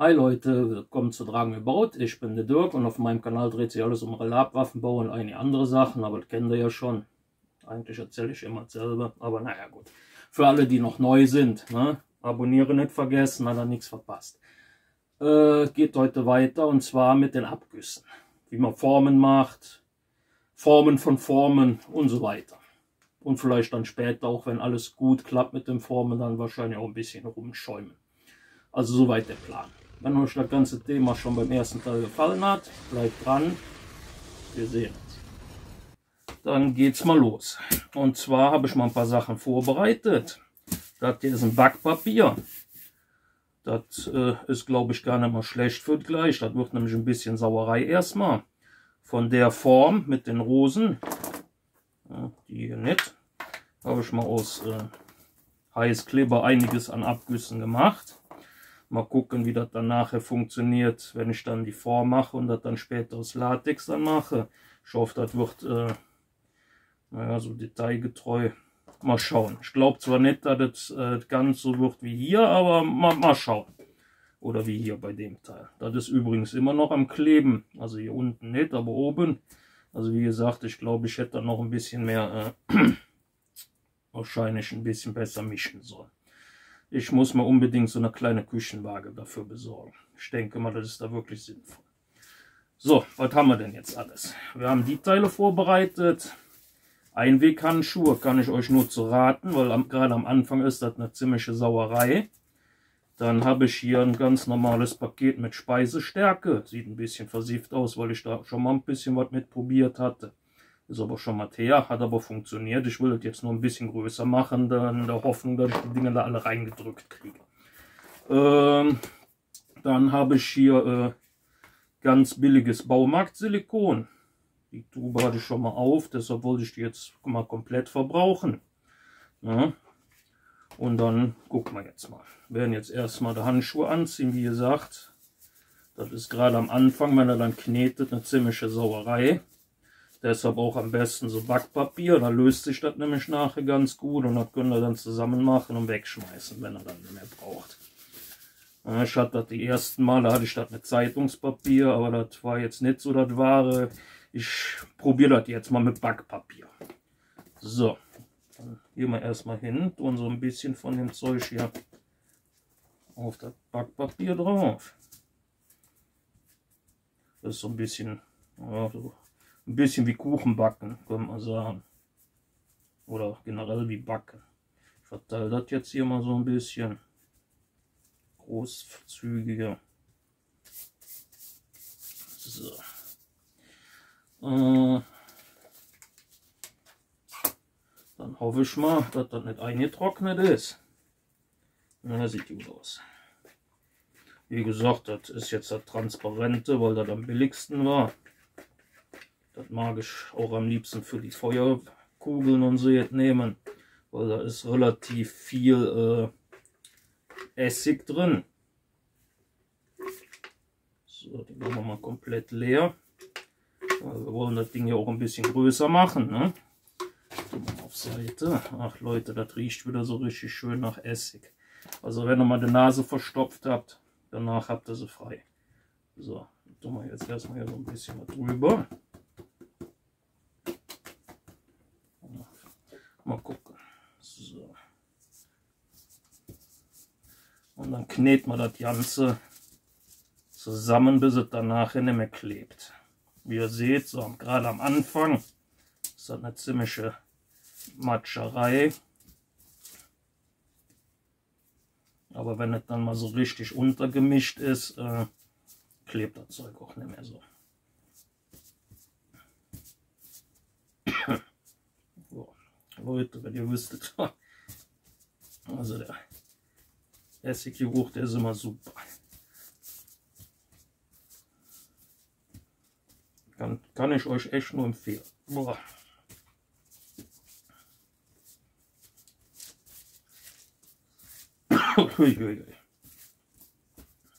Hi Leute, willkommen zu Dragon About. Ich bin der Dirk und auf meinem Kanal dreht sich alles um Relabwaffenbau und einige andere Sachen, aber das kennt ihr ja schon. Eigentlich erzähle ich immer dasselbe, aber naja gut. Für alle, die noch neu sind, ne? Abonnieren nicht vergessen, hat er nichts verpasst. Geht heute weiter und zwar mit den Abgüssen. Wie man Formen macht, Formen von Formen und so weiter. Und vielleicht dann später, auch wenn alles gut klappt mit den Formen, dann wahrscheinlich auch ein bisschen rumschäumen. Also soweit der Plan. Wenn euch das ganze Thema schon beim ersten Teil gefallen hat, bleibt dran. Wir sehen uns. Dann geht's mal los. Und zwar habe ich mal ein paar Sachen vorbereitet. Das hier ist ein Backpapier. Das ist, glaube ich, gar nicht mal schlecht für gleich. Das wird nämlich ein bisschen Sauerei erstmal. Von der Form mit den Rosen, ja, die hier nicht, habe ich mal aus Heißkleber einiges an Abgüssen gemacht. Mal gucken, wie das dann nachher funktioniert, wenn ich dann die Form mache und das dann später aus Latex dann mache. Ich hoffe, das wird naja, so detailgetreu. Mal schauen. Ich glaube zwar nicht, dass das ganz so wird wie hier, aber mal schauen. Oder wie hier bei dem Teil. Das ist übrigens immer noch am Kleben. Also hier unten nicht, aber oben. Also wie gesagt, ich glaube, ich hätte da noch ein bisschen mehr, wahrscheinlich ein bisschen besser mischen sollen. Ich muss mir unbedingt so eine kleine Küchenwaage dafür besorgen. Ich denke mal, das ist da wirklich sinnvoll. So, was haben wir denn jetzt alles? Wir haben die Teile vorbereitet. Einweghandschuhe kann ich euch nur zu raten, weil gerade am Anfang ist das eine ziemliche Sauerei. Dann habe ich hier ein ganz normales Paket mit Speisestärke. Sieht ein bisschen versifft aus, weil ich da schon mal ein bisschen was mit probiert hatte. Ist aber schon mal her, hat aber funktioniert. Ich will das jetzt nur ein bisschen größer machen, dann in der Hoffnung, dass ich die Dinger da alle reingedrückt kriege. Dann habe ich hier ganz billiges Baumarkt-Silikon. Die Tube hatte ich schon mal auf, deshalb wollte ich die jetzt mal komplett verbrauchen. Ja. Und dann gucken wir jetzt mal. Wir werden jetzt erstmal die Handschuhe anziehen, wie gesagt. Das ist gerade am Anfang, wenn er dann knetet, eine ziemliche Sauerei. Deshalb auch am besten so Backpapier, da löst sich das nämlich nachher ganz gut und das könnt ihr dann zusammen machen und wegschmeißen, wenn ihr dann nicht mehr braucht. Ich hatte das die ersten Male, hatte ich das mit Zeitungspapier, aber das war jetzt nicht so das Wahre. Ich probiere das jetzt mal mit Backpapier. So, dann gehen wir erstmal hin und so ein bisschen von dem Zeug hier auf das Backpapier drauf. Das ist so ein bisschen, ja, so ein bisschen wie Kuchen backen, kann man sagen. Oder generell wie backen. Ich verteile das jetzt hier mal so ein bisschen großzügiger. So. Dann hoffe ich mal, dass das nicht eingetrocknet ist. Na, sieht gut aus. Wie gesagt, das ist jetzt das Transparente, weil das am billigsten war. Das mag ich auch am liebsten für die Feuerkugeln und so jetzt nehmen, weil da ist relativ viel Essig drin. So, die machen wir mal komplett leer. Weil wir wollen das Ding ja auch ein bisschen größer machen. Ne? Tun wir mal auf Seite. Ach Leute, das riecht wieder so richtig schön nach Essig. Also wenn ihr mal die Nase verstopft habt, danach habt ihr sie frei. So, tun wir jetzt erstmal hier so ein bisschen drüber. Mal gucken. So. Und dann knetet man das Ganze zusammen, bis es danach nicht mehr klebt. Wie ihr seht, so gerade am Anfang ist das eine ziemliche Matscherei. Aber wenn es dann mal so richtig untergemischt ist, klebt das Zeug auch nicht mehr so. So. Leute, wenn ihr wüsstet, also der Essiggeruch, der ist immer super. Kann ich euch echt nur empfehlen. Boah.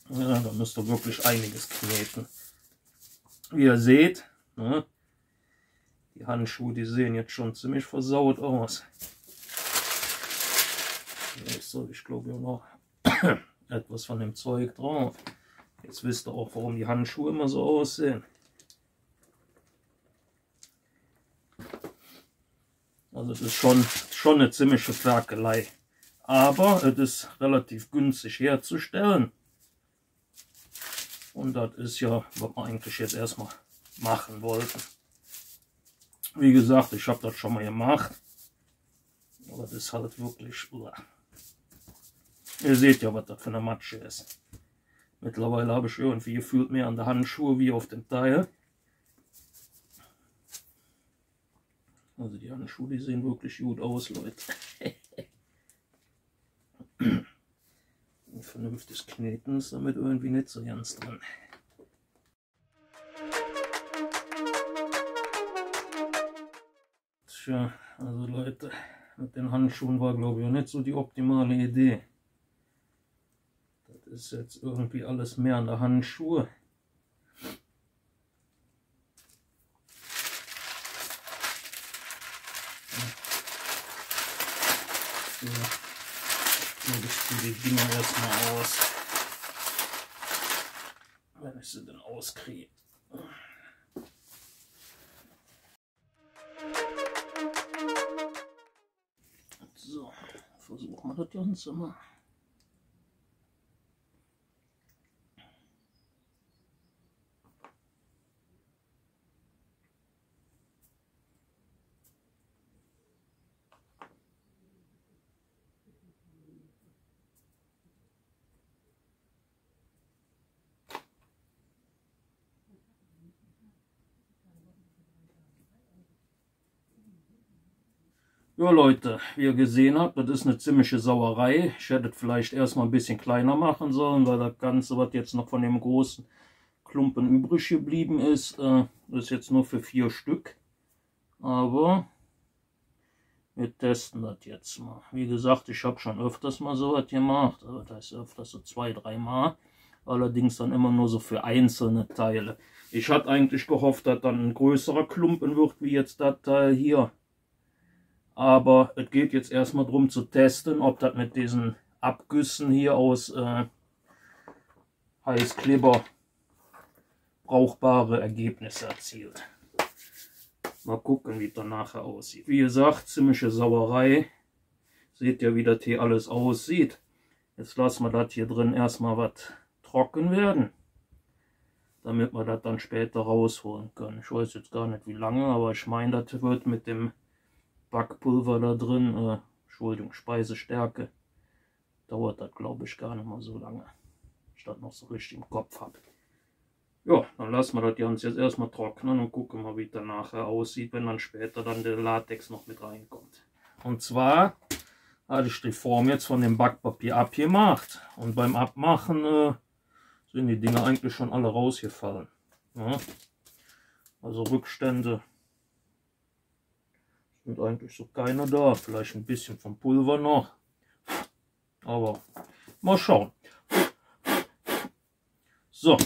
Ja, da müsst ihr wirklich einiges kneten. Wie ihr seht, ne, die Handschuhe, die sehen jetzt schon ziemlich versaut aus. Jetzt soll ich glaube ich noch etwas von dem Zeug drauf. Jetzt wisst ihr auch, warum die Handschuhe immer so aussehen. Also es ist schon eine ziemliche Ferkelei. Aber es ist relativ günstig herzustellen. Und das ist ja, was wir eigentlich jetzt erstmal machen wollten. Wie gesagt, ich habe das schon mal gemacht. Aber das ist halt wirklich... Ihr seht ja, was das für eine Matsche ist. Mittlerweile habe ich irgendwie gefühlt mehr an der Handschuhe wie auf dem Teil. Also die Handschuhe, die sehen wirklich gut aus, Leute. Ein vernünftiges Kneten ist damit irgendwie nicht so ganz dran. Tja, also Leute, mit den Handschuhen war glaube ich auch nicht so die optimale Idee. Das ist jetzt irgendwie alles mehr an der Handschuhe. So, ich ziehe die Dinger erstmal aus, wenn ich sie denn auskriege. So, versuchen wir das Ganze mal. Ja Leute, wie ihr gesehen habt, das ist eine ziemliche Sauerei. Ich hätte es vielleicht erstmal ein bisschen kleiner machen sollen, weil das Ganze, was jetzt noch von dem großen Klumpen übrig geblieben ist, ist jetzt nur für 4 Stück. Aber wir testen das jetzt mal. Wie gesagt, ich habe schon öfters mal so was gemacht. Also das heißt öfters so 2, 3 Mal. Allerdings dann immer nur so für einzelne Teile. Ich hatte eigentlich gehofft, dass dann ein größerer Klumpen wird, wie jetzt das Teil hier. Aber es geht jetzt erstmal darum zu testen, ob das mit diesen Abgüssen hier aus Heißkleber brauchbare Ergebnisse erzielt. Mal gucken, wie das nachher aussieht. Wie gesagt, ziemliche Sauerei. Seht ihr, wie das hier alles aussieht. Jetzt lassen wir das hier drin erstmal was trocken werden, damit wir das dann später rausholen können. Ich weiß jetzt gar nicht wie lange, aber ich meine, das wird mit dem Backpulver da drin, Entschuldigung, Speisestärke, dauert das glaube ich gar nicht mal so lange, ich das noch so richtig im Kopf habe. Ja, dann lassen wir das Ganze jetzt erstmal trocknen und gucken mal, wie das nachher aussieht, wenn dann später dann der Latex noch mit reinkommt. Und zwar hatte ich die Form jetzt von dem Backpapier abgemacht und beim Abmachen sind die Dinger eigentlich schon alle rausgefallen. Ja? Also Rückstände sind eigentlich so keine da, vielleicht ein bisschen vom Pulver noch, aber mal schauen. So,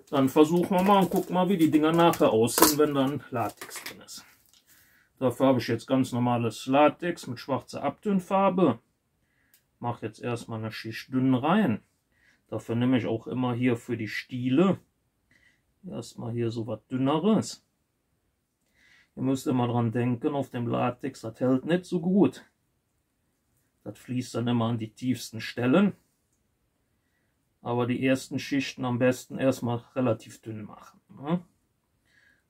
dann versuchen wir mal und gucken mal, wie die Dinger nachher aussehen, wenn dann Latex drin ist. Dafür habe ich jetzt ganz normales Latex mit schwarzer Abtönfarbe. Mache jetzt erstmal eine Schicht dünn rein. Dafür nehme ich auch immer hier für die Stiele erstmal hier so was Dünneres. Ihr müsst immer dran denken, auf dem Latex, das hält nicht so gut. Das fließt dann immer an die tiefsten Stellen. Aber die ersten Schichten am besten erstmal relativ dünn machen. Ne?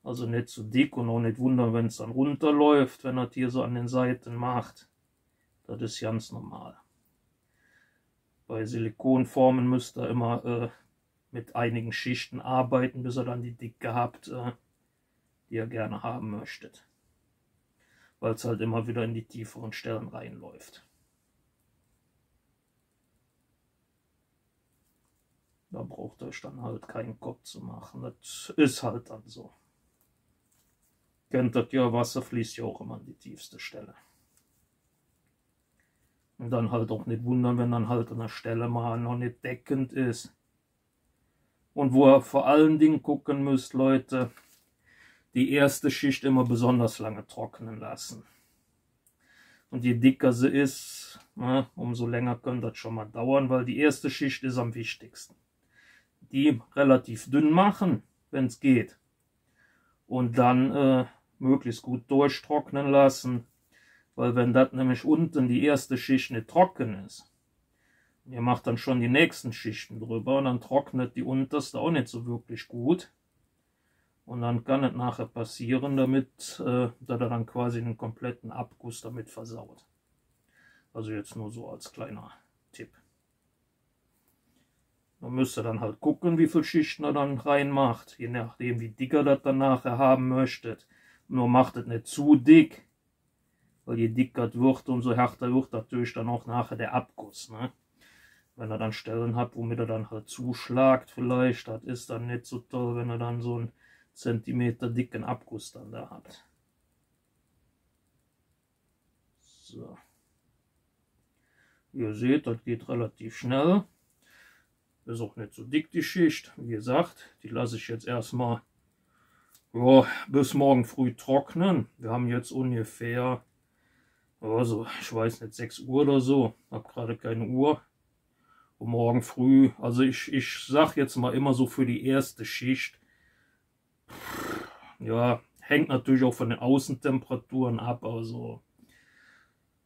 Also nicht zu dick und auch nicht wundern, wenn es dann runterläuft, wenn das hier so an den Seiten macht. Das ist ganz normal. Bei Silikonformen müsst ihr immer mit einigen Schichten arbeiten, bis ihr dann die Dicke habt, die ihr gerne haben möchtet, weil es halt immer wieder in die tieferen Stellen reinläuft. Da braucht ihr euch dann halt keinen Kopf zu machen, das ist halt dann so. Kennt das ja, Wasser fließt ja auch immer an die tiefste Stelle. Und dann halt auch nicht wundern, wenn dann halt an der Stelle mal noch nicht deckend ist. Und wo ihr vor allen Dingen gucken müsst, Leute, die erste Schicht immer besonders lange trocknen lassen. Und je dicker sie ist, umso länger kann das schon mal dauern, weil die erste Schicht ist am wichtigsten. die relativ dünn machen, wenn es geht. Und dann möglichst gut durchtrocknen lassen. Weil wenn das nämlich unten die erste Schicht nicht trocken ist, ihr macht dann schon die nächsten Schichten drüber und dann trocknet die unterste auch nicht so wirklich gut. Und dann kann es nachher passieren, dass er dann quasi einen kompletten Abguss damit versaut. Also jetzt nur so als kleiner Tipp. Man müsste dann halt gucken, wie viele Schichten er dann reinmacht, je nachdem wie dick er das dann nachher haben möchtet. Nur macht es nicht zu dick, weil je dicker es wird, umso härter wird natürlich dann auch nachher der Abguss. Ne? Wenn er dann Stellen hat, womit er dann halt zuschlagt vielleicht, das ist dann nicht so toll, wenn er dann so einen Zentimeter dicken Abguss dann da hat. So. Ihr seht, das geht relativ schnell. Ist auch nicht so dick die Schicht. Wie gesagt, die lasse ich jetzt erstmal bis morgen früh trocknen. Wir haben jetzt ungefähr, also ich weiß nicht, 6 Uhr oder so. Habe gerade keine Uhr. Und morgen früh, also ich sag jetzt mal immer so für die erste Schicht, ja, hängt natürlich auch von den Außentemperaturen ab, also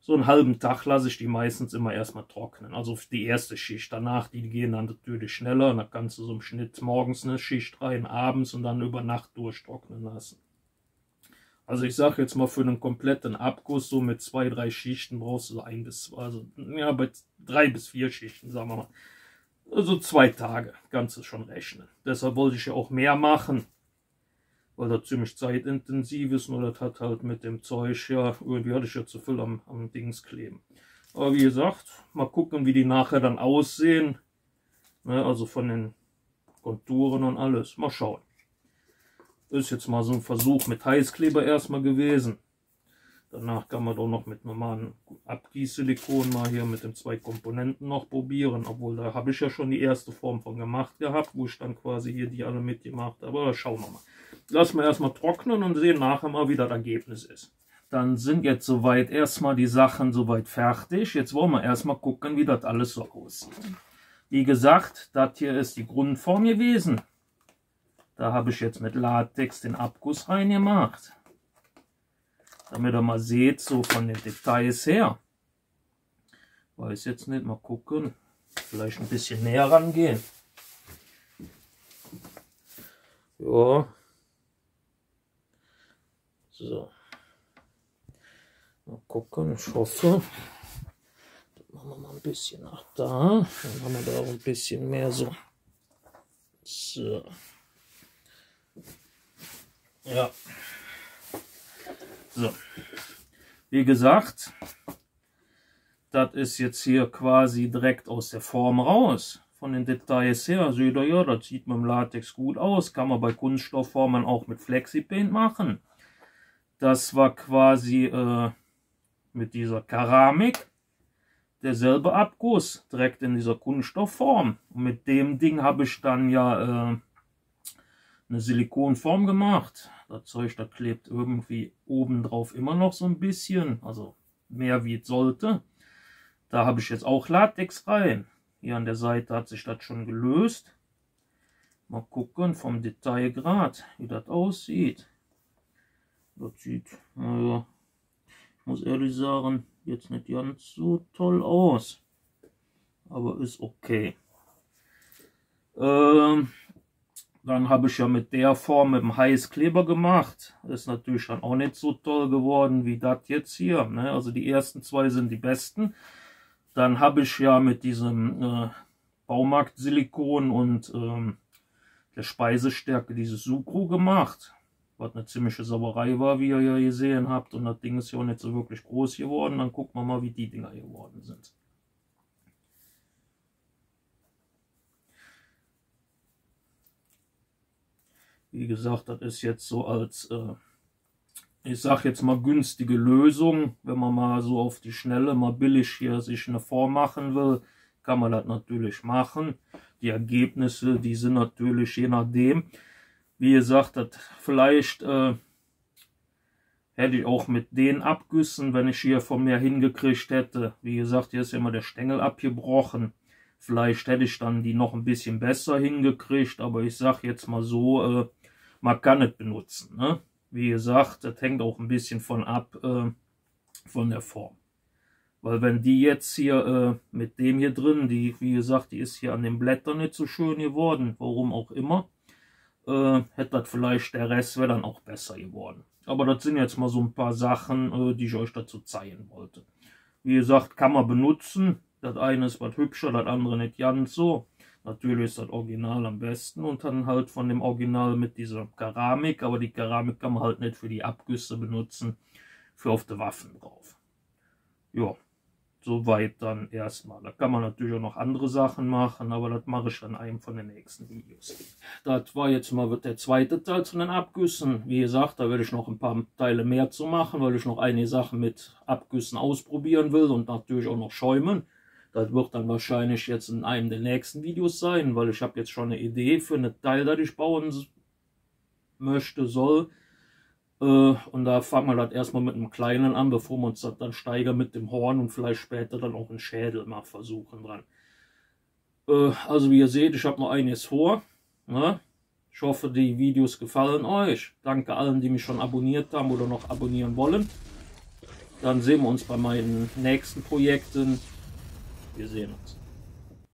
so einen halben Tag lasse ich die meistens immer erstmal trocknen. Also die erste Schicht. Danach, die gehen dann natürlich schneller. Und dann kannst du so im Schnitt morgens eine Schicht rein, abends und dann über Nacht durchtrocknen lassen. Also ich sage jetzt mal, für einen kompletten Abguss, so mit 2, 3 Schichten brauchst du so 1 bis 2, also ja, bei 3 bis 4 Schichten, sagen wir mal. Also 2 Tage kannst du schon rechnen. Deshalb wollte ich ja auch mehr machen, weil das ziemlich zeitintensiv ist, nur das hat halt mit dem Zeug, ja, irgendwie hatte ich ja zu viel am Dings kleben. Aber wie gesagt, mal gucken, wie die nachher dann aussehen, ne, also von den Konturen und alles, mal schauen. Ist jetzt mal so ein Versuch mit Heißkleber erstmal gewesen. Danach kann man doch noch mit normalen Abgießsilikon mal hier mit den 2 Komponenten noch probieren, obwohl da habe ich ja schon die erste Form von gemacht gehabt, wo ich dann quasi hier die alle mitgemacht habe, aber schauen wir mal. Lassen wir erstmal trocknen und sehen nachher mal, wie das Ergebnis ist. Dann sind jetzt soweit erstmal die Sachen soweit fertig. Jetzt wollen wir erstmal gucken, wie das alles so aussieht. Wie gesagt, das hier ist die Grundform gewesen. Da habe ich jetzt mit Latex den Abguss reingemacht. Damit ihr mal seht, so von den Details her. Weiß jetzt nicht, mal gucken. Vielleicht ein bisschen näher rangehen. Ja. So. Mal gucken, ich hoffe. Das machen wir mal ein bisschen nach da. Dann haben wir da auch ein bisschen mehr so. So. Ja. So. Wie gesagt, das ist jetzt hier quasi direkt aus der Form raus. Von den Details her, seht ihr ja, das sieht mit dem Latex gut aus. Kann man bei Kunststoffformen auch mit Flexipaint machen. Das war quasi mit dieser Keramik derselbe Abguss, direkt in dieser Kunststoffform. Und mit dem Ding habe ich dann ja eine Silikonform gemacht. Das Zeug, das klebt irgendwie obendrauf immer noch so ein bisschen, also mehr wie es sollte. Da habe ich jetzt auch Latex rein. Hier an der Seite hat sich das schon gelöst. Mal gucken vom Detailgrad, wie das aussieht. Das sieht, naja, ich muss ehrlich sagen, jetzt nicht ganz so toll aus. Aber ist okay. Dann habe ich ja mit der Form mit dem Heißkleber gemacht. Ist natürlich dann auch nicht so toll geworden wie das jetzt hier. Ne? Also die ersten 2 sind die besten. Dann habe ich ja mit diesem Baumarkt-Silikon und der Speisestärke dieses Sucro gemacht. Was eine ziemliche Sauerei war, wie ihr ja gesehen habt. Und das Ding ist ja auch nicht so wirklich groß geworden. Dann gucken wir mal, wie die Dinger geworden sind. Wie gesagt, das ist jetzt so als, ich sag jetzt mal, günstige Lösung. Wenn man mal so auf die Schnelle, mal billig hier sich eine Form machen will, kann man das natürlich machen. Die Ergebnisse, die sind natürlich je nachdem. Wie gesagt, das vielleicht hätte ich auch mit den Abgüssen, wenn ich hier von mir hingekriegt hätte. Wie gesagt, hier ist ja immer der Stängel abgebrochen. Vielleicht hätte ich dann die noch ein bisschen besser hingekriegt, aber ich sage jetzt mal so, man kann es benutzen. Ne? Wie gesagt, das hängt auch ein bisschen von ab, von der Form. Weil wenn die jetzt hier mit dem hier drin, die, wie gesagt, die ist hier an den Blättern nicht so schön geworden, warum auch immer, hätte das vielleicht der Rest wäre dann auch besser geworden. Aber das sind jetzt mal so ein paar Sachen, die ich euch dazu zeigen wollte. Wie gesagt, kann man benutzen. Das eine ist was hübscher, das andere nicht ganz so. Natürlich ist das Original am besten und dann halt von dem Original mit dieser Keramik. Aber die Keramik kann man halt nicht für die Abgüsse benutzen, für auf die Waffen drauf. Ja, soweit dann erstmal. Da kann man natürlich auch noch andere Sachen machen, aber das mache ich dann in einem von den nächsten Videos. Das war jetzt mal der zweite Teil zu den Abgüssen. Wie gesagt, da werde ich noch ein paar Teile mehr zu machen, weil ich noch einige Sachen mit Abgüssen ausprobieren will und natürlich auch noch schäumen. Das wird dann wahrscheinlich jetzt in einem der nächsten Videos sein, weil ich habe jetzt schon eine Idee für ein Teil, das ich bauen möchte, soll. Und da fangen wir das erstmal mit einem kleinen an, bevor wir uns das dann steigern mit dem Horn und vielleicht später dann auch einen Schädel mal versuchen dran. Also wie ihr seht, ich habe noch einiges vor. Ne? Ich hoffe, die Videos gefallen euch. Danke allen, die mich schon abonniert haben oder noch abonnieren wollen. Dann sehen wir uns bei meinen nächsten Projekten. Wir sehen uns.